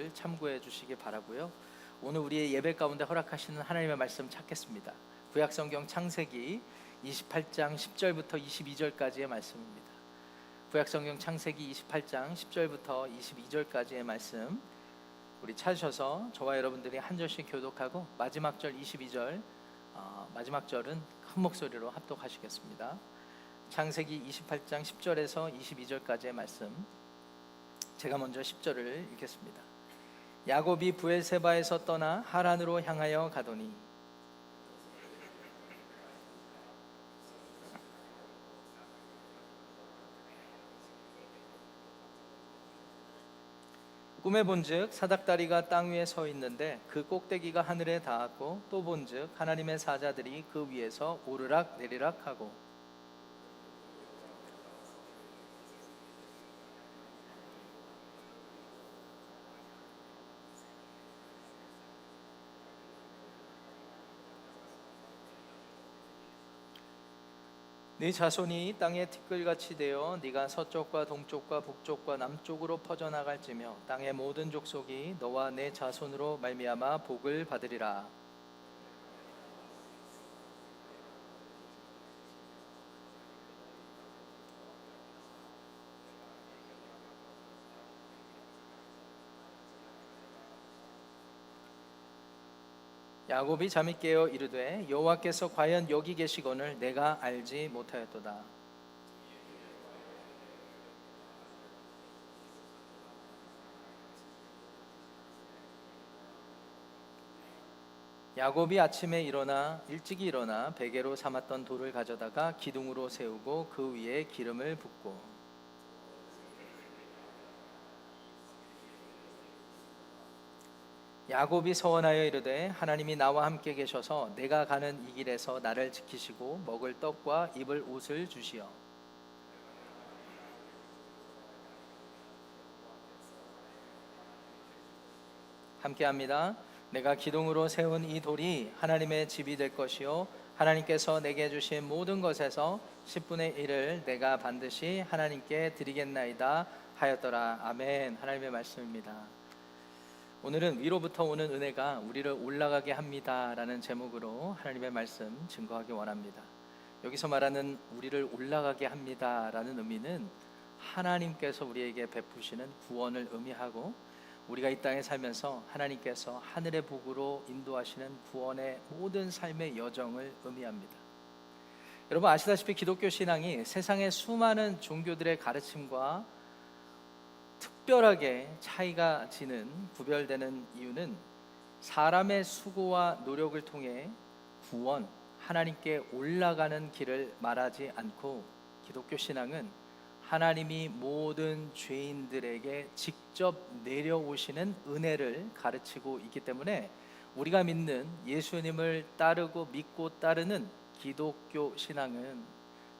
것을 참고해 주시기 바라고요. 오늘 우리의 예배 가운데 허락하시는 하나님의 말씀 찾겠습니다. 구약성경 창세기 28장 10절부터 22절까지의 말씀입니다. 구약성경 창세기 28장 10절부터 22절까지의 말씀 우리 찾으셔서 저와 여러분들이 한 절씩 교독하고 마지막 절 22절 마지막 절은 큰 목소리로 합독하시겠습니다. 창세기 28장 10절에서 22절까지의 말씀, 제가 먼저 10절을 읽겠습니다. 야곱이 브엘세바에서 떠나 하란으로 향하여 가더니 꿈에 본즉 사닥다리가 땅 위에 서 있는데 그 꼭대기가 하늘에 닿았고, 또 본즉 하나님의 사자들이 그 위에서 오르락 내리락 하고, 네 자손이 땅에 티끌같이 되어 네가 서쪽과 동쪽과 북쪽과 남쪽으로 퍼져나갈지며 땅의 모든 족속이 너와 네 자손으로 말미암아 복을 받으리라. 야곱이 잠이 깨어 이르되 여호와께서 과연 여기 계시거늘 내가 알지 못하였도다. 야곱이 아침에 일찍이 일어나 베개로 삼았던 돌을 가져다가 기둥으로 세우고 그 위에 기름을 붓고, 야곱이 서원하여 이르되 하나님이 나와 함께 계셔서 내가 가는 이 길에서 나를 지키시고 먹을 떡과 입을 옷을 주시어 함께합니다. 내가 기둥으로 세운 이 돌이 하나님의 집이 될 것이요 하나님께서 내게 주신 모든 것에서 10분의 1을 내가 반드시 하나님께 드리겠나이다 하였더라. 아멘. 하나님의 말씀입니다. 오늘은 위로부터 오는 은혜가 우리를 올라가게 합니다 라는 제목으로 하나님의 말씀 증거하기 원합니다. 여기서 말하는 우리를 올라가게 합니다 라는 의미는 하나님께서 우리에게 베푸시는 구원을 의미하고, 우리가 이 땅에 살면서 하나님께서 하늘의 복으로 인도하시는 구원의 모든 삶의 여정을 의미합니다. 여러분 아시다시피 기독교 신앙이 세상의 수많은 종교들의 가르침과 특별하게 차이가 구별되는 이유는 사람의 수고와 노력을 통해 구원, 하나님께 올라가는 길을 말하지 않고, 기독교 신앙은 하나님이 모든 죄인들에게 직접 내려오시는 은혜를 가르치고 있기 때문에 우리가 믿는 예수님을 믿고 따르는 기독교 신앙은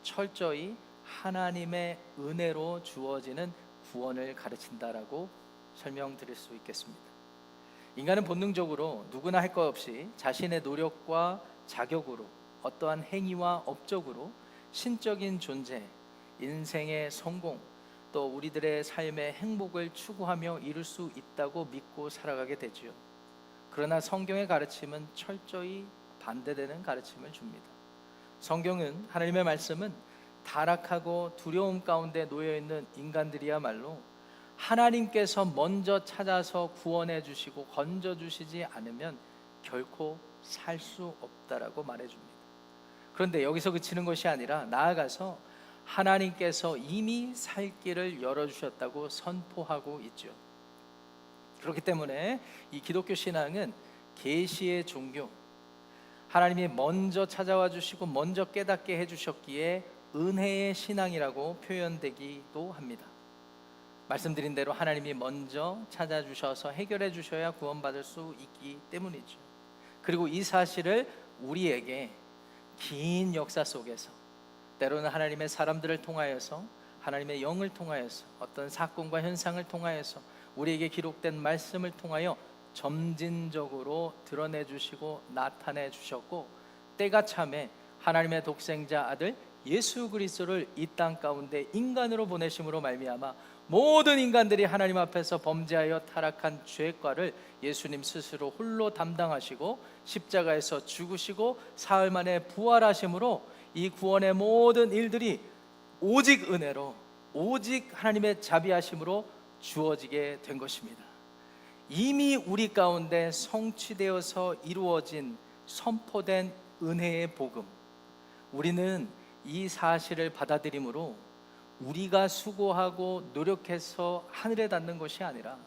철저히 하나님의 은혜로 주어지는 구원을 가르친다라고 설명드릴 수 있겠습니다. 인간은 본능적으로 누구나 할 것 없이 자신의 노력과 자격으로, 어떠한 행위와 업적으로 신적인 존재, 인생의 성공, 또 우리들의 삶의 행복을 추구하며 이룰 수 있다고 믿고 살아가게 되지요. 그러나 성경의 가르침은 철저히 반대되는 가르침을 줍니다. 성경은, 하나님의 말씀은 타락하고 두려움 가운데 놓여있는 인간들이야말로 하나님께서 먼저 찾아서 구원해 주시고 건져 주시지 않으면 결코 살 수 없다라고 말해줍니다. 그런데 여기서 그치는 것이 아니라 나아가서 하나님께서 이미 살 길을 열어주셨다고 선포하고 있죠. 그렇기 때문에 이 기독교 신앙은 계시의 종교, 하나님이 먼저 찾아와 주시고 먼저 깨닫게 해주셨기에 은혜의 신앙이라고 표현되기도 합니다. 말씀드린 대로 하나님이 먼저 찾아주셔서 해결해 주셔야 구원받을 수 있기 때문이죠. 그리고 이 사실을 우리에게 긴 역사 속에서, 때로는 하나님의 사람들을 통하여서, 하나님의 영을 통하여서, 어떤 사건과 현상을 통하여서, 우리에게 기록된 말씀을 통하여 점진적으로 드러내 주시고 나타내 주셨고, 때가 참에 하나님의 독생자 아들 예수 그리스도를 이 땅 가운데 인간으로 보내심으로 말미암아 모든 인간들이 하나님 앞에서 범죄하여 타락한 죄과를 예수님 스스로 홀로 담당하시고 십자가에서 죽으시고 사흘 만에 부활하심으로 이 구원의 모든 일들이 오직 은혜로, 오직 하나님의 자비하심으로 주어지게 된 것입니다. 이미 우리 가운데 성취되어서 이루어진, 선포된 은혜의 복음, 우리는 이 사실을 받아들이므로 우리가 수고하고 노력해서 하늘에 닿는 것이 아니라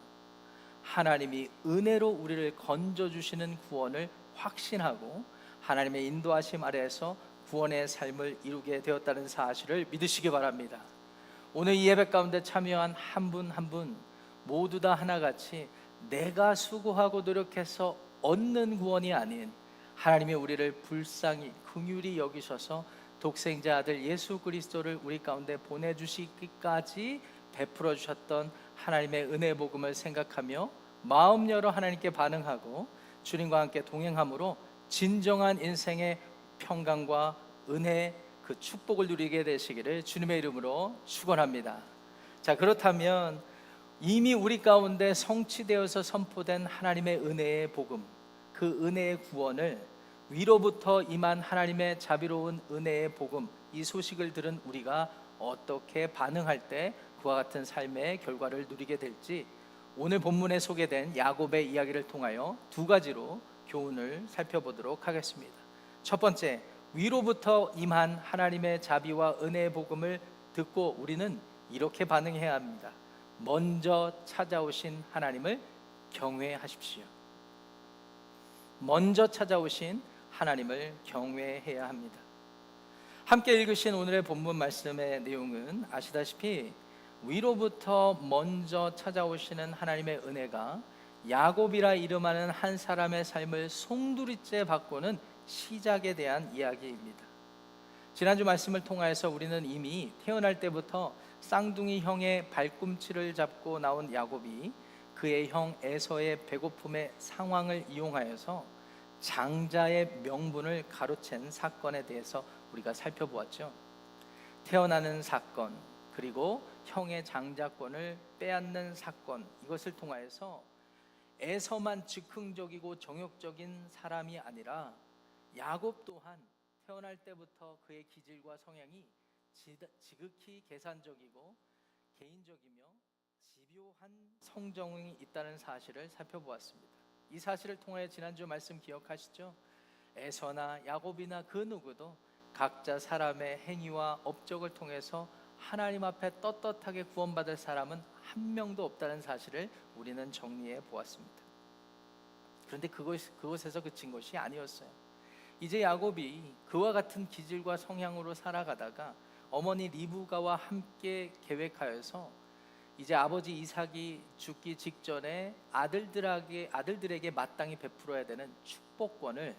하나님이 은혜로 우리를 건져주시는 구원을 확신하고 하나님의 인도하심 아래에서 구원의 삶을 이루게 되었다는 사실을 믿으시기 바랍니다. 오늘 이 예배 가운데 참여한 한 분 한 분 모두 다 하나같이 내가 수고하고 노력해서 얻는 구원이 아닌 하나님이 우리를 불쌍히 긍휼히 여기셔서 독생자 아들 예수 그리스도를 우리 가운데 보내주시기까지 베풀어 주셨던 하나님의 은혜 복음을 생각하며 마음 열어 하나님께 반응하고 주님과 함께 동행함으로 진정한 인생의 평강과 은혜, 그 축복을 누리게 되시기를 주님의 이름으로 축원합니다. 자, 그렇다면 이미 우리 가운데 성취되어서 선포된 하나님의 은혜의 복음, 그 은혜의 구원을 위로부터 임한 하나님의 자비로운 은혜의 복음, 이 소식을 들은 우리가 어떻게 반응할 때 그와 같은 삶의 결과를 누리게 될지 오늘 본문에 소개된 야곱의 이야기를 통하여 두 가지로 교훈을 살펴보도록 하겠습니다. 첫 번째, 위로부터 임한 하나님의 자비와 은혜의 복음을 듣고 우리는 이렇게 반응해야 합니다. 먼저 찾아오신 하나님을 경외하십시오. 먼저 찾아오신 하나님을 경외해야 합니다. 함께 읽으신 오늘의 본문 말씀의 내용은 아시다시피 위로부터 먼저 찾아오시는 하나님의 은혜가 야곱이라 이름하는 한 사람의 삶을 송두리째 바꾸는 시작에 대한 이야기입니다. 지난주 말씀을 통하여서 우리는 이미 태어날 때부터 쌍둥이 형의 발꿈치를 잡고 나온 야곱이 그의 형 에서의 배고픔의 상황을 이용하여서 장자의 명분을 가로챈 사건에 대해서 우리가 살펴보았죠. 태어나는 사건, 그리고 형의 장자권을 빼앗는 사건, 이것을 통하여서 에서만 즉흥적이고 정욕적인 사람이 아니라 야곱 또한 태어날 때부터 그의 기질과 성향이 지극히 계산적이고 개인적이며 집요한 성정이 있다는 사실을 살펴보았습니다. 이 사실을 통해 지난주 말씀 기억하시죠? 에서나 야곱이나 그 누구도 각자 사람의 행위와 업적을 통해서 하나님 앞에 떳떳하게 구원받을 사람은 한 명도 없다는 사실을 우리는 정리해 보았습니다. 그런데 그것에서 그친 것이 아니었어요. 이제 야곱이 그와 같은 기질과 성향으로 살아가다가 어머니 리브가와 함께 계획하여서 이제 아버지 이삭이 죽기 직전에 아들들에게 마땅히 베풀어야 되는 축복권을,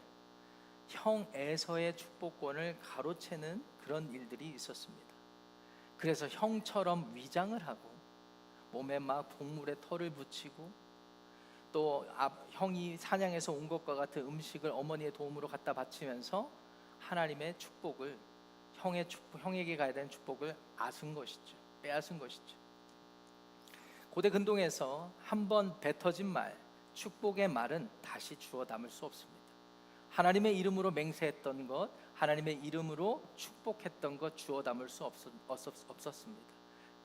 형 에서의 축복권을 가로채는 그런 일들이 있었습니다. 그래서 형처럼 위장을 하고 몸에 막 동물의 털을 붙이고 또 형이 사냥해서 온 것과 같은 음식을 어머니의 도움으로 갖다 바치면서 하나님의 축복을, 형에게 가야 되는 축복을 앗은 것이죠. 빼앗은 것이죠. 고대 근동에서 한번 뱉어진 말, 축복의 말은 다시 주워 담을 수 없습니다. 하나님의 이름으로 맹세했던 것, 하나님의 이름으로 축복했던 것 주워 담을 수 없었습니다.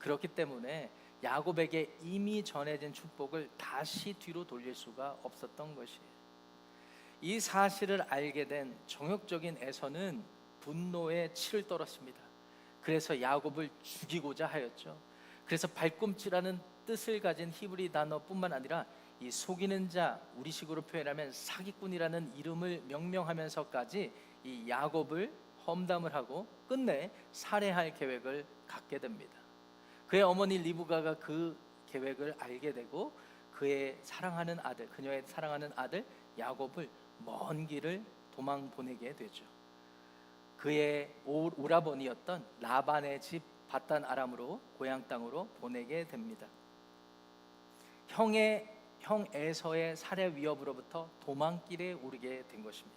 그렇기 때문에 야곱에게 이미 전해진 축복을 다시 뒤로 돌릴 수가 없었던 것이에요. 이 사실을 알게 된 정욕적인 에서는 분노에 치를 떨었습니다. 그래서 야곱을 죽이고자 하였죠. 그래서 발꿈치라는 뜻을 가진 히브리 단어뿐만 아니라 이 속이는 자, 우리식으로 표현하면 사기꾼이라는 이름을 명명하면서까지 이 야곱을 험담을 하고 끝내 살해할 계획을 갖게 됩니다. 그의 어머니 리브가가 그 계획을 알게 되고 그녀의 사랑하는 아들 야곱을 먼 길을 도망 보내게 되죠. 그의 오라버니였던 라반의 집 바단 아람으로 고향 땅으로 보내게 됩니다. 형 에서의 살해 위협으로부터 도망길에 오르게 된 것입니다.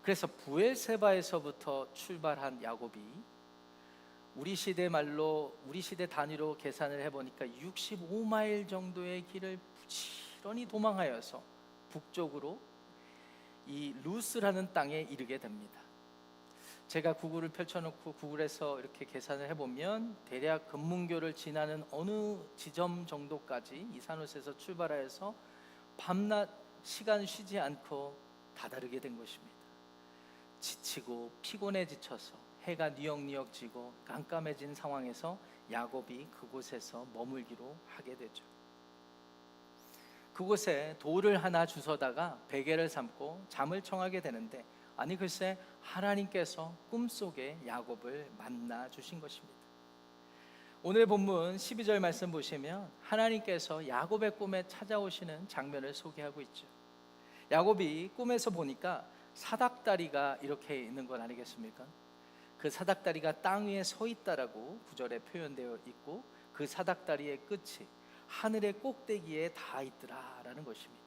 그래서 부엘세바에서부터 출발한 야곱이 우리 시대 말로 우리 시대 단위로 계산을 해보니까 65마일 정도의 길을 부지런히 도망하여서 북쪽으로 이 루스라는 땅에 이르게 됩니다. 제가 구글을 펼쳐놓고 구글에서 이렇게 계산을 해보면 대략 금문교를 지나는 어느 지점 정도까지 이 산호스에서 출발하여서 밤낮 시간 쉬지 않고 다다르게 된 것입니다. 지치고 피곤해 지쳐서 해가 뉘역뉘역 지고 깜깜해진 상황에서 야곱이 그곳에서 머물기로 하게 되죠. 그곳에 돌을 하나 주워다가 베개를 삼고 잠을 청하게 되는데, 아니 글쎄 하나님께서 꿈속에 야곱을 만나 주신 것입니다. 오늘 본문 12절 말씀 보시면 하나님께서 야곱의 꿈에 찾아오시는 장면을 소개하고 있죠. 야곱이 꿈에서 보니까 사닥다리가 이렇게 있는 건 아니겠습니까? 그 사닥다리가 땅 위에 서 있다라고 구절에 표현되어 있고, 그 사닥다리의 끝이 하늘의 꼭대기에 닿아 있더라라는 것입니다.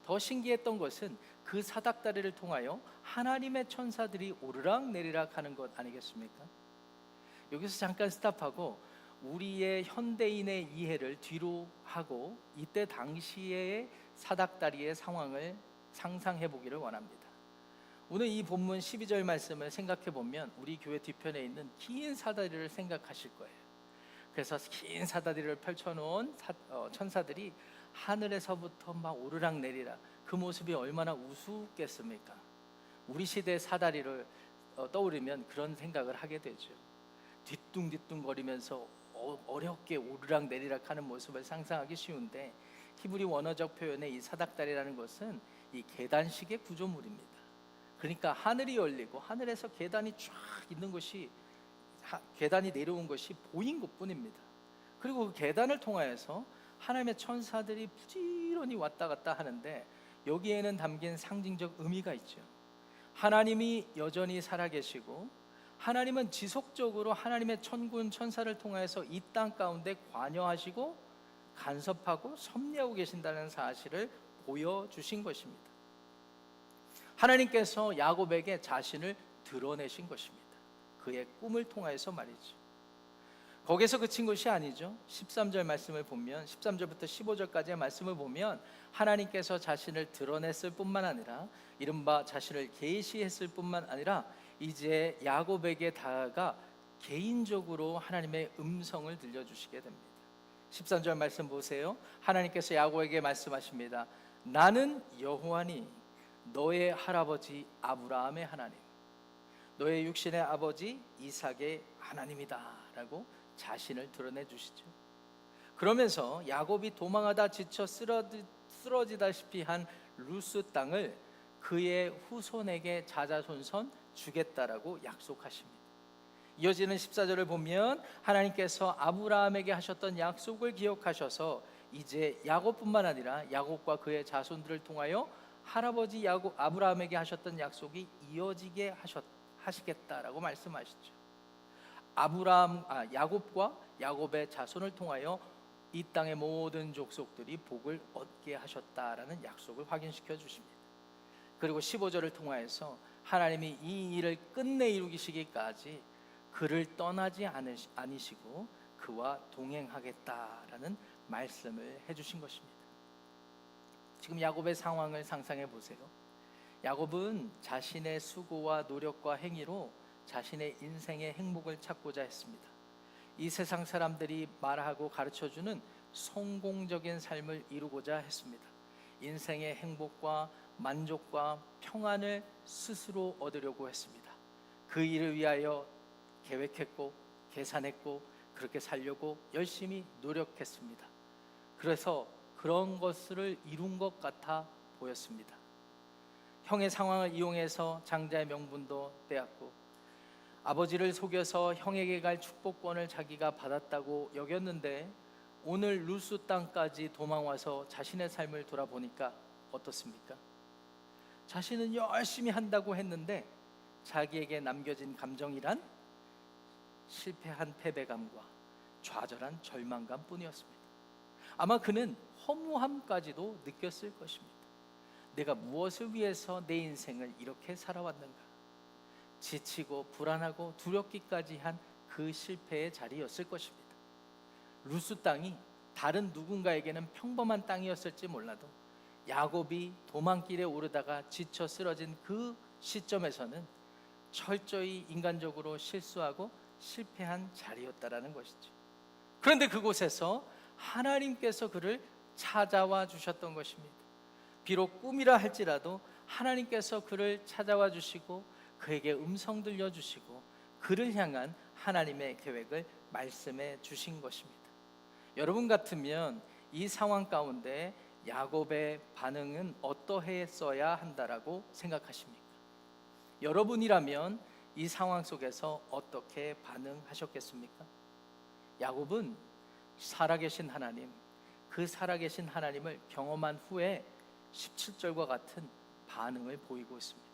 더 신기했던 것은 그 사닥다리를 통하여 하나님의 천사들이 오르락내리락 하는 것 아니겠습니까? 여기서 잠깐 스탑하고 우리의 현대인의 이해를 뒤로 하고 이때 당시의 사닥다리의 상황을 상상해 보기를 원합니다. 오늘 이 본문 12절 말씀을 생각해 보면 우리 교회 뒤편에 있는 긴 사다리를 생각하실 거예요. 그래서 긴 사다리를 펼쳐놓은 천사들이 하늘에서부터 막 오르락내리락, 그 모습이 얼마나 우스웠겠습니까? 우리 시대의 사다리를 떠오르면 그런 생각을 하게 되죠. 뒤뚱뒤뚱거리면서 어렵게 오르락내리락 하는 모습을 상상하기 쉬운데, 히브리 원어적 표현의 이 사닥다리라는 것은 이 계단식의 구조물입니다. 그러니까 하늘이 열리고 하늘에서 계단이 쫙 있는 것이, 계단이 내려온 것이 보인 것뿐입니다. 그리고 그 계단을 통하여서 하나님의 천사들이 부지런히 왔다 갔다 하는데, 여기에는 담긴 상징적 의미가 있죠. 하나님이 여전히 살아계시고 하나님은 지속적으로 하나님의 천군 천사를 통하여서 이 땅 가운데 관여하시고 간섭하고 섭리하고 계신다는 사실을 보여주신 것입니다. 하나님께서 야곱에게 자신을 드러내신 것입니다. 그의 꿈을 통하여서 말이죠. 거기서 그친 것이 아니죠. 13절 말씀을 보면, 13절부터 15절까지의 말씀을 보면 하나님께서 자신을 드러냈을 뿐만 아니라 이른바 자신을 계시했을 뿐만 아니라 이제 야곱에게 다가가 개인적으로 하나님의 음성을 들려주시게 됩니다. 13절 말씀 보세요. 하나님께서 야곱에게 말씀하십니다. 나는 여호와니 너의 할아버지 아브라함의 하나님, 너의 육신의 아버지 이삭의 하나님이다 라고 자신을 드러내 주시죠. 그러면서 야곱이 도망하다 지쳐 쓰러지다시피 한 루스 땅을 그의 후손에게 자자손손 주겠다라고 약속하십니다. 이어지는 14절을 보면 하나님께서 아브라함에게 하셨던 약속을 기억하셔서 이제 야곱뿐만 아니라 야곱과 그의 자손들을 통하여 할아버지 아브라함에게 하셨던 약속이 이어지게 하시겠다라고 말씀하시죠. 야곱과 야곱의 자손을 통하여 이 땅의 모든 족속들이 복을 얻게 하셨다라는 약속을 확인시켜 주십니다. 그리고 15절을 통하여서 하나님이 이 일을 끝내 이루시기까지 그를 떠나지 않으시고 그와 동행하겠다라는 말씀을 해주신 것입니다. 지금 야곱의 상황을 상상해 보세요. 야곱은 자신의 수고와 노력과 행위로 자신의 인생의 행복을 찾고자 했습니다. 이 세상 사람들이 말하고 가르쳐주는 성공적인 삶을 이루고자 했습니다. 인생의 행복과 만족과 평안을 스스로 얻으려고 했습니다. 그 일을 위하여 계획했고 계산했고 그렇게 살려고 열심히 노력했습니다. 그래서 그런 것을 이룬 것 같아 보였습니다. 형의 상황을 이용해서 장자의 명분도 빼앗고 아버지를 속여서 형에게 갈 축복권을 자기가 받았다고 여겼는데, 오늘 루스 땅까지 도망와서 자신의 삶을 돌아보니까 어떻습니까? 자신은 열심히 한다고 했는데 자기에게 남겨진 감정이란 실패한 패배감과 좌절한 절망감 뿐이었습니다. 아마 그는 허무함까지도 느꼈을 것입니다. 내가 무엇을 위해서 내 인생을 이렇게 살아왔는가? 지치고 불안하고 두렵기까지 한 그 실패의 자리였을 것입니다. 루스 땅이 다른 누군가에게는 평범한 땅이었을지 몰라도 야곱이 도망길에 오르다가 지쳐 쓰러진 그 시점에서는 철저히 인간적으로 실수하고 실패한 자리였다라는 것이죠. 그런데 그곳에서 하나님께서 그를 찾아와 주셨던 것입니다. 비록 꿈이라 할지라도 하나님께서 그를 찾아와 주시고 그에게 음성 들려주시고 그를 향한 하나님의 계획을 말씀해 주신 것입니다. 여러분 같으면 이 상황 가운데 야곱의 반응은 어떠했어야 한다라고 생각하십니까? 여러분이라면 이 상황 속에서 어떻게 반응하셨겠습니까? 야곱은 살아계신 하나님, 그 살아계신 하나님을 경험한 후에 17절과 같은 반응을 보이고 있습니다.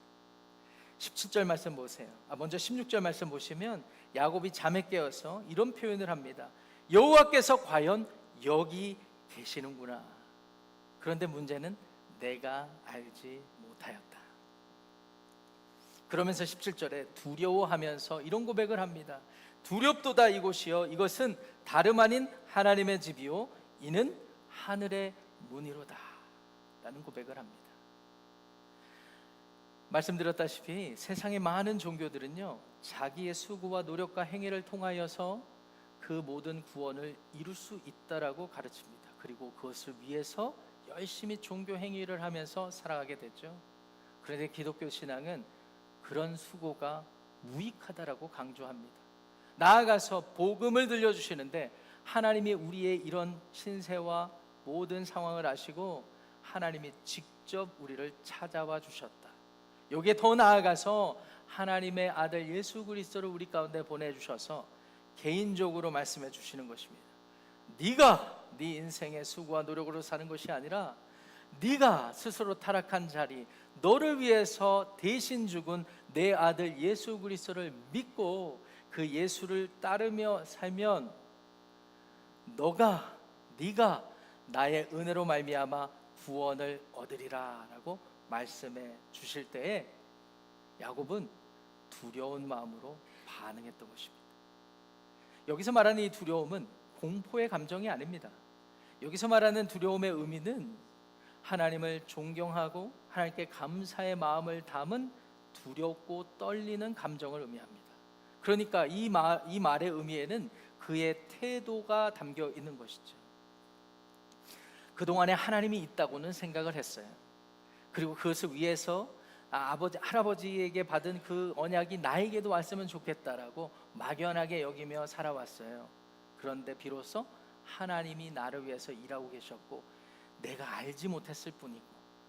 17절 말씀 보세요. 먼저 16절 말씀 보시면 야곱이 잠에 깨어서 이런 표현을 합니다. 여호와께서 과연 여기 계시는구나. 그런데 문제는 내가 알지 못하였다. 그러면서 17절에 두려워하면서 이런 고백을 합니다. 두렵도다 이곳이여, 이것은 다름 아닌 하나님의 집이요 이는 하늘의 문이로다 라는 고백을 합니다. 말씀드렸다시피 세상의 많은 종교들은요 자기의 수고와 노력과 행위를 통하여서 그 모든 구원을 이룰 수 있다라고 가르칩니다. 그리고 그것을 위해서 열심히 종교 행위를 하면서 살아가게 되죠. 그런데 기독교 신앙은 그런 수고가 무익하다라고 강조합니다. 나아가서 복음을 들려주시는데 하나님이 우리의 이런 신세와 모든 상황을 아시고 하나님이 직접 우리를 찾아와 주셨다. 여기에 더 나아가서 하나님의 아들 예수 그리스도를 우리 가운데 보내주셔서 개인적으로 말씀해 주시는 것입니다. 네가 네 인생의 수고와 노력으로 사는 것이 아니라 네가 스스로 타락한 자리, 너를 위해서 대신 죽은 내 아들 예수 그리스도를 믿고 그 예수를 따르며 살면 네가 나의 은혜로 말미암아 구원을 얻으리라 라고 말씀해 주실 때에 야곱은 두려운 마음으로 반응했던 것입니다. 여기서 말하는 이 두려움은 공포의 감정이 아닙니다. 여기서 말하는 두려움의 의미는 하나님을 존경하고 하나님께 감사의 마음을 담은 두렵고 떨리는 감정을 의미합니다. 그러니까 이 말의 의미에는 그의 태도가 담겨 있는 것이죠. 그동안에 하나님이 있다고는 생각을 했어요. 그리고 그것을 위해서 할아버지에게 받은 그 언약이 나에게도 왔으면 좋겠다라고 막연하게 여기며 살아왔어요. 그런데 비로소 하나님이 나를 위해서 일하고 계셨고 내가 알지 못했을 뿐이고,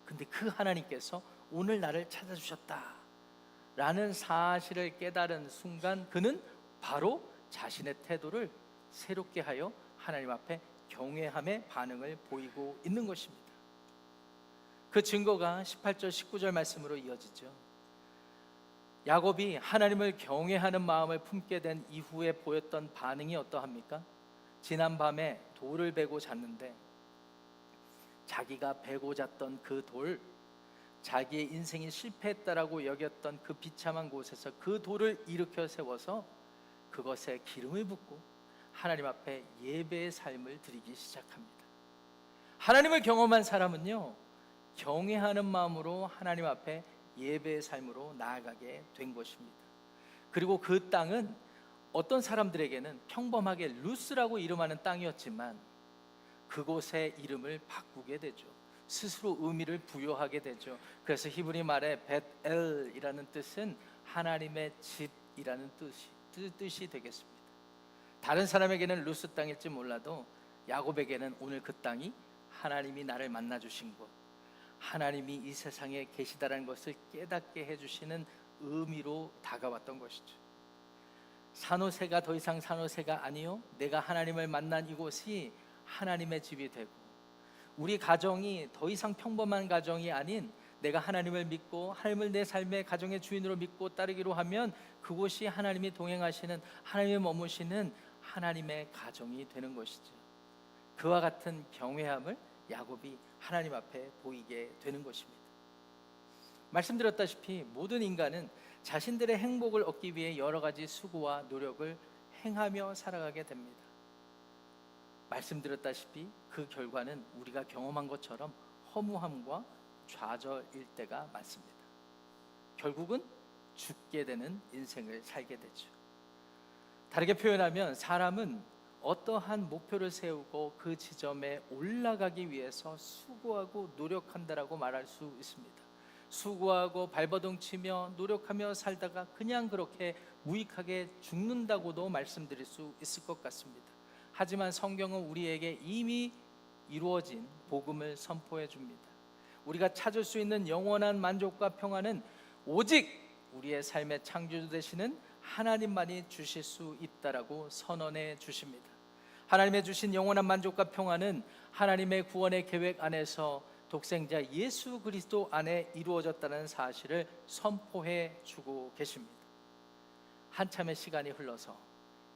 근데 그 하나님께서 오늘 나를 찾아주셨다라는 사실을 깨달은 순간 그는 바로 자신의 태도를 새롭게 하여 하나님 앞에 경외함의 반응을 보이고 있는 것입니다. 그 증거가 18절 19절 말씀으로 이어지죠. 야곱이 하나님을 경외하는 마음을 품게 된 이후에 보였던 반응이 어떠합니까? 지난밤에 돌을 베고 잤는데 자기가 베고 잤던 그 돌, 자기의 인생이 실패했다라고 여겼던 그 비참한 곳에서 그 돌을 일으켜 세워서 그것에 기름을 붓고 하나님 앞에 예배의 삶을 드리기 시작합니다. 하나님을 경험한 사람은요 경외하는 마음으로 하나님 앞에 예배의 삶으로 나아가게 된 것입니다. 그리고 그 땅은 어떤 사람들에게는 평범하게 루스라고 이름하는 땅이었지만 그곳의 이름을 바꾸게 되죠. 스스로 의미를 부여하게 되죠. 그래서 히브리 말에 벳엘이라는 뜻은 하나님의 집이라는 뜻이 되겠습니다. 다른 사람에게는 루스 땅일지 몰라도 야곱에게는 오늘 그 땅이 하나님이 나를 만나 주신 곳, 하나님이 이 세상에 계시다라는 것을 깨닫게 해주시는 의미로 다가왔던 것이죠. 산호세가 더 이상 산호세가 아니요, 내가 하나님을 만난 이곳이 하나님의 집이 되고, 우리 가정이 더 이상 평범한 가정이 아닌 내가 하나님을 믿고 하나님을 내 삶의 가정의 주인으로 믿고 따르기로 하면 그곳이 하나님이 동행하시는, 하나님이 머무시는 하나님의 가정이 되는 것이죠. 그와 같은 경외함을 야곱이 하나님 앞에 보이게 되는 것입니다. 말씀드렸다시피 모든 인간은 자신들의 행복을 얻기 위해 여러 가지 수고와 노력을 행하며 살아가게 됩니다. 말씀드렸다시피 그 결과는 우리가 경험한 것처럼 허무함과 좌절일 때가 많습니다. 결국은 죽게 되는 인생을 살게 되죠. 다르게 표현하면 사람은 어떠한 목표를 세우고 그 지점에 올라가기 위해서 수고하고 노력한다라고 말할 수 있습니다. 수고하고 발버둥 치며 노력하며 살다가 그냥 그렇게 무익하게 죽는다고도 말씀드릴 수 있을 것 같습니다. 하지만 성경은 우리에게 이미 이루어진 복음을 선포해 줍니다. 우리가 찾을 수 있는 영원한 만족과 평안은 오직 우리의 삶의 창조주 되시는 하나님만이 주실 수 있다라고 선언해 주십니다. 하나님의 주신 영원한 만족과 평안은 하나님의 구원의 계획 안에서 독생자 예수 그리스도 안에 이루어졌다는 사실을 선포해 주고 계십니다. 한참의 시간이 흘러서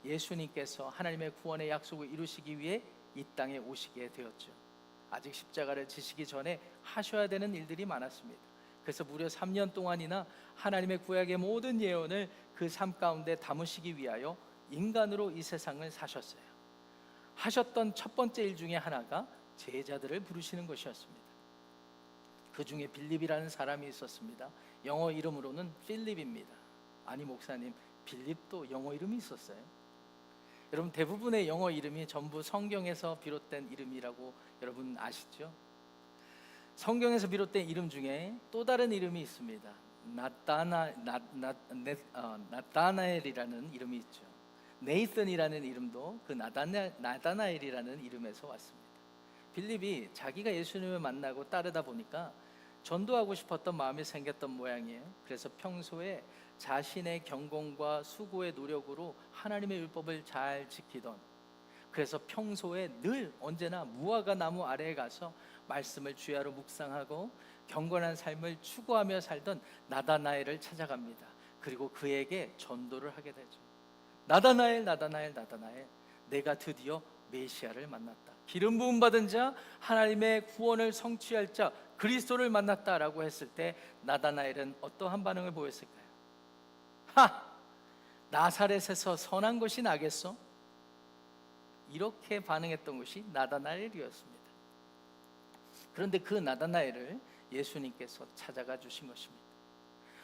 예수님께서 하나님의 구원의 약속을 이루시기 위해 이 땅에 오시게 되었죠. 아직 십자가를 지시기 전에 하셔야 되는 일들이 많았습니다. 그래서 무려 3년 동안이나 하나님의 구약의 모든 예언을 그 삶 가운데 담으시기 위하여 인간으로 이 세상을 사셨어요. 하셨던 첫 번째 일 중에 하나가 제자들을 부르시는 것이었습니다. 그 중에 빌립이라는 사람이 있었습니다. 영어 이름으로는 필립입니다. 아니 목사님, 빌립도 영어 이름이 있었어요? 여러분, 대부분의 영어 이름이 전부 성경에서 비롯된 이름이라고 여러분 아시죠? 성경에서 비롯된 이름 중에 또 다른 이름이 있습니다. 나다나엘이라는 이름이 있죠. 네이슨이라는 이름도 그 나다나엘이라는 이름에서 왔습니다. 빌립이 자기가 예수님을 만나고 따르다 보니까 전도하고 싶었던 마음이 생겼던 모양이에요. 그래서 평소에 자신의 경건과 수고의 노력으로 하나님의 율법을 잘 지키던, 그래서 평소에 늘 언제나 무화과 나무 아래에 가서 말씀을 주야로 묵상하고 경건한 삶을 추구하며 살던 나다나엘을 찾아갑니다. 그리고 그에게 전도를 하게 되죠. 나다나엘, 나다나엘, 나다나엘, 내가 드디어 메시아를 만났다. 기름 부음 받은 자, 하나님의 구원을 성취할 자 그리스도를 만났다라고 했을 때 나다나엘은 어떠한 반응을 보였을까요? 나사렛에서 선한 것이 나겠어? 이렇게 반응했던 것이 나다나엘이었습니다. 그런데 그 나다나엘을 예수님께서 찾아가 주신 것입니다.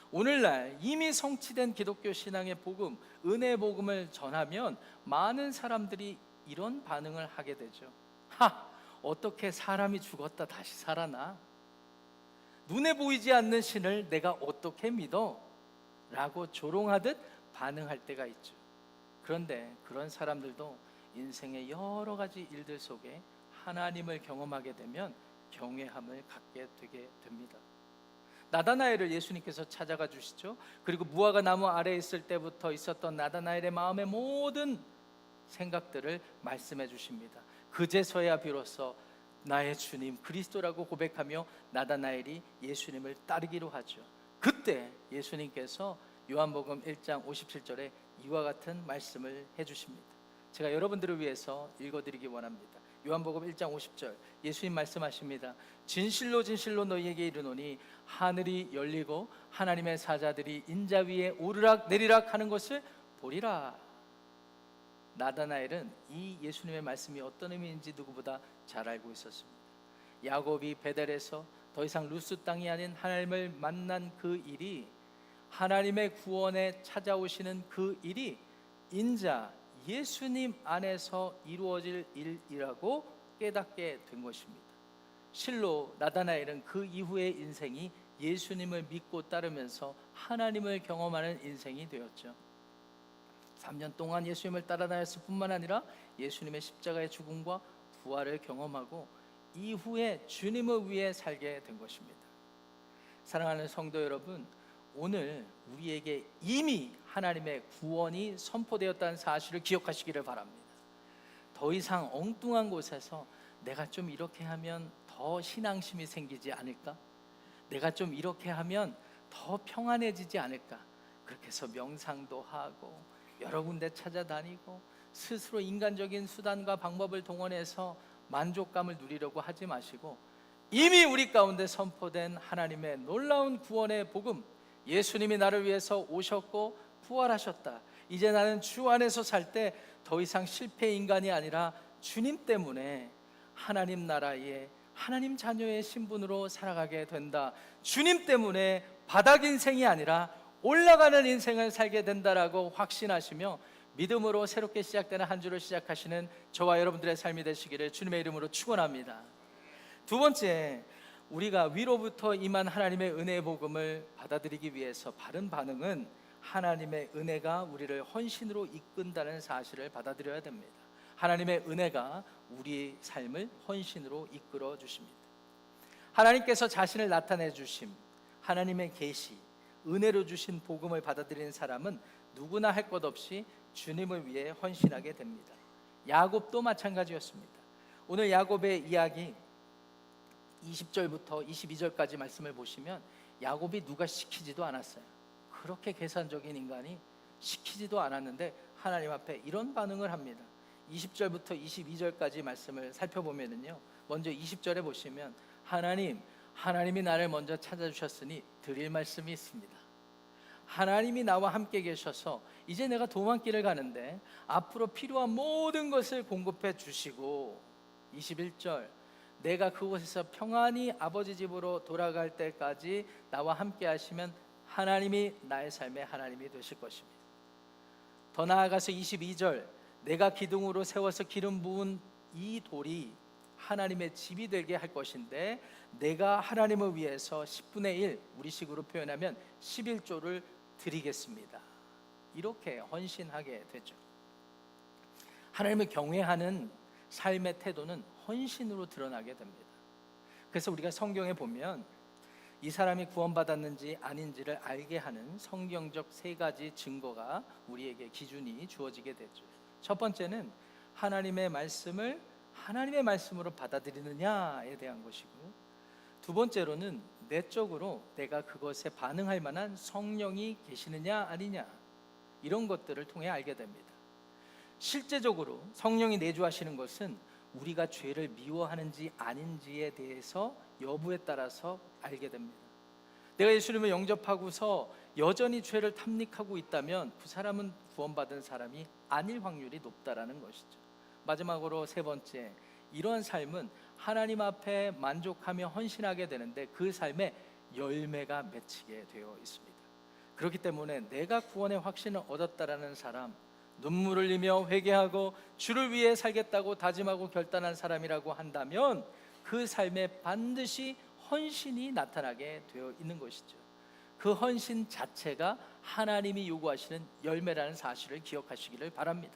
오늘날 이미 성취된 기독교 신앙의 복음, 은혜의 복음을 전하면 많은 사람들이 이런 반응을 하게 되죠. 어떻게 사람이 죽었다 다시 살아나? 눈에 보이지 않는 신을 내가 어떻게 믿어? 라고 조롱하듯 반응할 때가 있죠. 그런데 그런 사람들도 인생의 여러 가지 일들 속에 하나님을 경험하게 되면 경외함을 갖게 되게 됩니다. 나다나엘을 예수님께서 찾아가 주시죠. 그리고 무화과 나무 아래에 있을 때부터 있었던 나다나엘의 마음의 모든 생각들을 말씀해 주십니다. 그제서야 비로소 나의 주님 그리스도라고 고백하며 나다나엘이 예수님을 따르기로 하죠. 그때 예수님께서 요한복음 1장 57절에 이와 같은 말씀을 해주십니다. 제가 여러분들을 위해서 읽어드리기 원합니다. 요한복음 1장 50절 예수님 말씀하십니다. 진실로 진실로 너희에게 이르노니 하늘이 열리고 하나님의 사자들이 인자 위에 오르락 내리락 하는 것을 보리라. 나다나엘은 이 예수님의 말씀이 어떤 의미인지 누구보다 잘 알고 있었습니다. 야곱이 베델에서 더 이상 루스 땅이 아닌 하나님을 만난 그 일이, 하나님의 구원에 찾아오시는 그 일이 인자 예수님 안에서 이루어질 일이라고 깨닫게 된 것입니다. 실로 나다나엘은 그 이후의 인생이 예수님을 믿고 따르면서 하나님을 경험하는 인생이 되었죠. 3년 동안 예수님을 따라다녔을 뿐만 아니라 예수님의 십자가의 죽음과 부활을 경험하고 이후에 주님을 위해 살게 된 것입니다. 사랑하는 성도 여러분, 오늘 우리에게 이미 하나님의 구원이 선포되었다는 사실을 기억하시기를 바랍니다. 더 이상 엉뚱한 곳에서 내가 좀 이렇게 하면 더 신앙심이 생기지 않을까? 내가 좀 이렇게 하면 더 평안해지지 않을까? 그렇게 해서 명상도 하고 여러 군데 찾아다니고 스스로 인간적인 수단과 방법을 동원해서 만족감을 누리려고 하지 마시고, 이미 우리 가운데 선포된 하나님의 놀라운 구원의 복음, 예수님이 나를 위해서 오셨고 부활하셨다, 이제 나는 주 안에서 살 때 더 이상 실패 인간이 아니라 주님 때문에 하나님 나라의 하나님 자녀의 신분으로 살아가게 된다. 주님 때문에 바닥 인생이 아니라 올라가는 인생을 살게 된다라고 확신하시며 믿음으로 새롭게 시작되는 한 주를 시작하시는 저와 여러분들의 삶이 되시기를 주님의 이름으로 축원합니다. 두 번째, 우리가 위로부터 임한 하나님의 은혜의 복음을 받아들이기 위해서 바른 반응은 하나님의 은혜가 우리를 헌신으로 이끈다는 사실을 받아들여야 됩니다. 하나님의 은혜가 우리의 삶을 헌신으로 이끌어 주십니다. 하나님께서 자신을 나타내 주심, 하나님의 계시, 은혜로 주신 복음을 받아들이는 사람은 누구나 할 것 없이 주님을 위해 헌신하게 됩니다. 야곱도 마찬가지였습니다. 오늘 야곱의 이야기 20절부터 22절까지 말씀을 보시면 야곱이 누가 시키지도 않았어요. 그렇게 계산적인 인간이 시키지도 않았는데 하나님 앞에 이런 반응을 합니다. 20절부터 22절까지 말씀을 살펴보면요, 먼저 20절에 보시면 하나님이 나를 먼저 찾아주셨으니 드릴 말씀이 있습니다. 하나님이 나와 함께 계셔서 이제 내가 도망길을 가는데 앞으로 필요한 모든 것을 공급해 주시고, 21절, 내가 그곳에서 평안히 아버지 집으로 돌아갈 때까지 나와 함께 하시면 하나님이 나의 삶의 하나님이 되실 것입니다. 더 나아가서 22절, 내가 기둥으로 세워서 기름 부은 이 돌이 하나님의 집이 되게 할 것인데 내가 하나님을 위해서 10분의 1, 우리식으로 표현하면 11조를 드리겠습니다. 이렇게 헌신하게 되죠. 하나님을 경외하는 삶의 태도는 헌신으로 드러나게 됩니다. 그래서 우리가 성경에 보면 이 사람이 구원받았는지 아닌지를 알게 하는 성경적 세 가지 증거가 우리에게 기준이 주어지게 되죠. 첫 번째는 하나님의 말씀을 하나님의 말씀으로 받아들이느냐에 대한 것이고요, 두 번째로는 내적으로 내가 그것에 반응할 만한 성령이 계시느냐 아니냐, 이런 것들을 통해 알게 됩니다. 실제적으로 성령이 내주하시는 것은 우리가 죄를 미워하는지 아닌지에 대해서 여부에 따라서 알게 됩니다. 내가 예수님을 영접하고서 여전히 죄를 탐닉하고 있다면 그 사람은 구원받은 사람이 아닐 확률이 높다라는 것이죠. 마지막으로 세 번째, 이러한 삶은 하나님 앞에 만족하며 헌신하게 되는데 그 삶에 열매가 맺히게 되어 있습니다. 그렇기 때문에 내가 구원의 확신을 얻었다라는 사람, 눈물을 흘리며 회개하고 주를 위해 살겠다고 다짐하고 결단한 사람이라고 한다면 그 삶에 반드시 헌신이 나타나게 되어 있는 것이죠. 그 헌신 자체가 하나님이 요구하시는 열매라는 사실을 기억하시기를 바랍니다.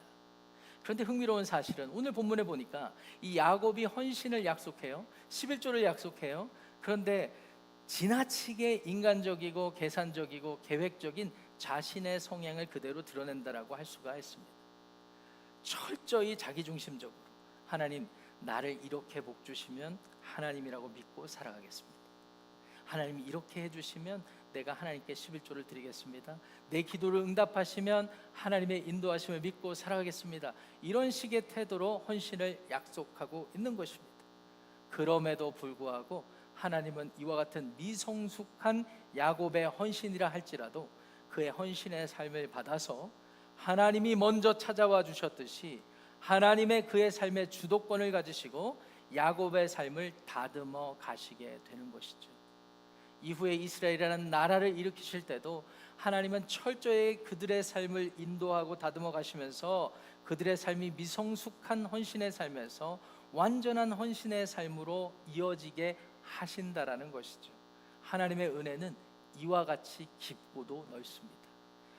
그런데 흥미로운 사실은 오늘 본문에 보니까 이 야곱이 헌신을 약속해요. 11조를 약속해요. 그런데 지나치게 인간적이고 계산적이고 계획적인 자신의 성향을 그대로 드러낸다라고 할 수가 있습니다. 철저히 자기중심적으로 하나님, 나를 이렇게 복 주시면 하나님이라고 믿고 살아가겠습니다. 하나님이 이렇게 해주시면 내가 하나님께 11조를 드리겠습니다. 내 기도를 응답하시면 하나님의 인도하심을 믿고 살아가겠습니다. 이런 식의 태도로 헌신을 약속하고 있는 것입니다. 그럼에도 불구하고 하나님은 이와 같은 미성숙한 야곱의 헌신이라 할지라도 그의 헌신의 삶을 받아서 하나님이 먼저 찾아와 주셨듯이 하나님의 그의 삶의 주도권을 가지시고 야곱의 삶을 다듬어 가시게 되는 것이죠. 이후에 이스라엘이라는 나라를 일으키실 때도 하나님은 철저히 그들의 삶을 인도하고 다듬어 가시면서 그들의 삶이 미성숙한 헌신의 삶에서 완전한 헌신의 삶으로 이어지게 하신다라는 것이죠. 하나님의 은혜는 이와 같이 깊고도 넓습니다.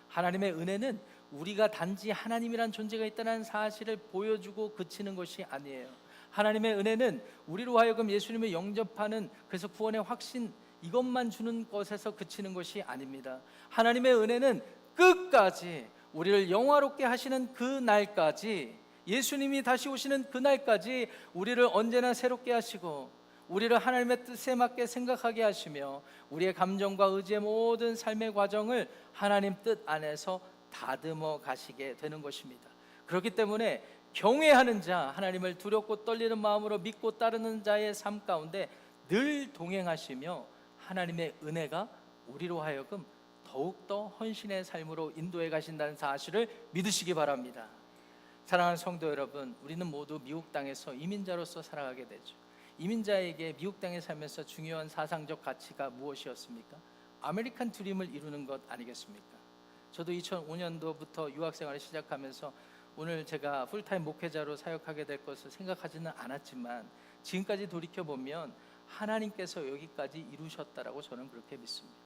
하나님의 은혜는 우리가 단지 하나님이란 존재가 있다는 사실을 보여주고 그치는 것이 아니에요. 하나님의 은혜는 우리로 하여금 예수님을 영접하는, 그래서 구원의 확신, 이것만 주는 것에서 그치는 것이 아닙니다. 하나님의 은혜는 끝까지 우리를 영화롭게 하시는 그 날까지, 예수님이 다시 오시는 그 날까지 우리를 언제나 새롭게 하시고 우리를 하나님의 뜻에 맞게 생각하게 하시며 우리의 감정과 의지의 모든 삶의 과정을 하나님 뜻 안에서 다듬어 가시게 되는 것입니다. 그렇기 때문에 경외하는 자, 하나님을 두렵고 떨리는 마음으로 믿고 따르는 자의 삶 가운데 늘 동행하시며 하나님의 은혜가 우리로 하여금 더욱더 헌신의 삶으로 인도해 가신다는 사실을 믿으시기 바랍니다. 사랑하는 성도 여러분, 우리는 모두 미국 땅에서 이민자로서 살아가게 되죠. 이민자에게 미국 땅에 살면서 중요한 사상적 가치가 무엇이었습니까? 아메리칸 드림을 이루는 것 아니겠습니까? 저도 2005년도부터 유학생활을 시작하면서 오늘 제가 풀타임 목회자로 사역하게 될 것을 생각하지는 않았지만 지금까지 돌이켜보면 하나님께서 여기까지 이루셨다라고 저는 그렇게 믿습니다.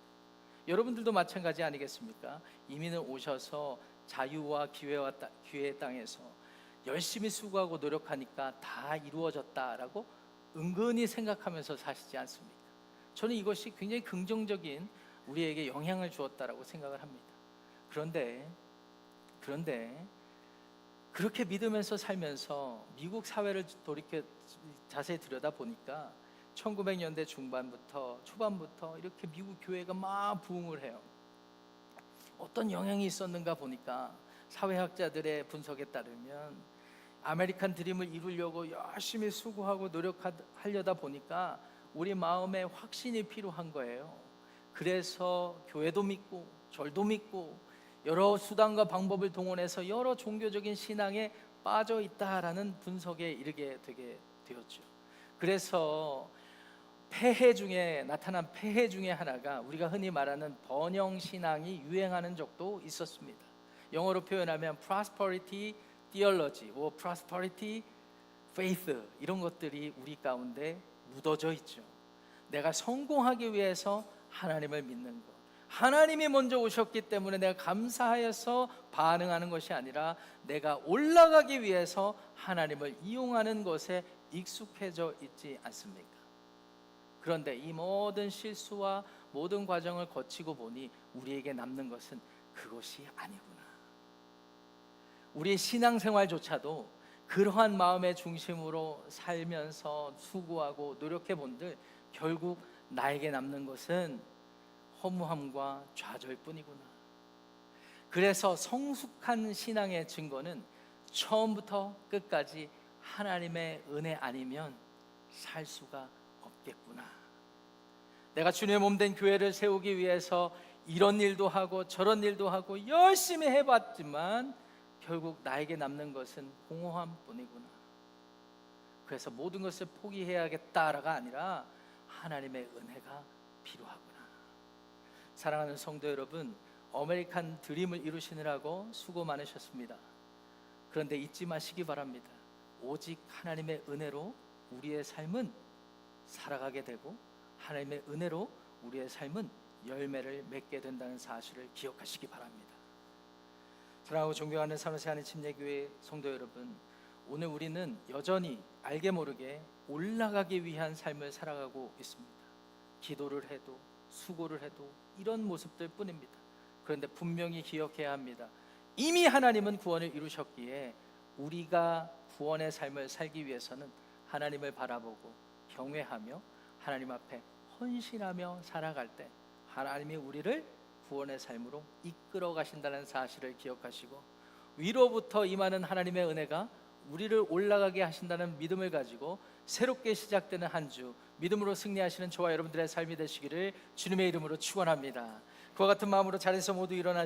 여러분들도 마찬가지 아니겠습니까? 이민을 오셔서 자유와 기회의 땅에서 열심히 수고하고 노력하니까 다 이루어졌다라고 은근히 생각하면서 사시지 않습니까? 저는 이것이 굉장히 긍정적인 우리에게 영향을 주었다라고 생각을 합니다. 그런데 그렇게 믿으면서 살면서 미국 사회를 돌이켜 자세히 들여다보니까 1900년대 초반부터 이렇게 미국 교회가 막 부흥을 해요. 어떤 영향이 있었는가 보니까 사회학자들의 분석에 따르면 아메리칸 드림을 이루려고 열심히 수고하고 노력하려다 보니까 우리 마음에 확신이 필요한 거예요. 그래서 교회도 믿고 절도 믿고 여러 수단과 방법을 동원해서 여러 종교적인 신앙에 빠져 있다라는 분석에 이르게 되게 되었죠. 그래서 나타난 폐해 중에 하나가 우리가 흔히 말하는 번영 신앙이 유행하는 적도 있었습니다. 영어로 표현하면 prosperity theology, prosperity faith 이런 것들이 우리 가운데 묻어져 있죠. 내가 성공하기 위해서 하나님을 믿는 것, 하나님이 먼저 오셨기 때문에 내가 감사하여서 반응하는 것이 아니라 내가 올라가기 위해서 하나님을 이용하는 것에 익숙해져 있지 않습니까? 그런데 이 모든 실수와 모든 과정을 거치고 보니 우리에게 남는 것은 그것이 아니구나. 우리의 신앙생활조차도 그러한 마음의 중심으로 살면서 수고하고 노력해 본들 결국 나에게 남는 것은 허무함과 좌절뿐이구나. 그래서 성숙한 신앙의 증거는 처음부터 끝까지 하나님의 은혜 아니면 살 수가 없겠구나. 내가 주님의 몸된 교회를 세우기 위해서 이런 일도 하고 저런 일도 하고 열심히 해봤지만 결국 나에게 남는 것은 공허함뿐이구나. 그래서 모든 것을 포기해야겠다가 아니라 하나님의 은혜가 필요하구나. 사랑하는 성도 여러분, 아메리칸 드림을 이루시느라고 수고 많으셨습니다. 그런데 잊지 마시기 바랍니다. 오직 하나님의 은혜로 우리의 삶은 살아가게 되고 하나님의 은혜로 우리의 삶은 열매를 맺게 된다는 사실을 기억하시기 바랍니다. 사랑하고 존경하는 산호세 하나님 침례교회 성도 여러분, 오늘 우리는 여전히 알게 모르게 올라가기 위한 삶을 살아가고 있습니다. 기도를 해도 수고를 해도 이런 모습들 뿐입니다. 그런데 분명히 기억해야 합니다. 이미 하나님은 구원을 이루셨기에 우리가 구원의 삶을 살기 위해서는 하나님을 바라보고 경외하며 하나님 앞에 헌신하며 살아갈 때 하나님이 우리를 구원의 삶으로 이끌어 가신다는 사실을 기억하시고 위로부터 임하는 하나님의 은혜가 우리를 올라가게 하신다는 믿음을 가지고 새롭게 시작되는 한 주 믿음으로 승리하시는 저와 여러분들의 삶이 되시기를 주님의 이름으로 축원합니다. 그와 같은 마음으로 자리에서 모두 일어나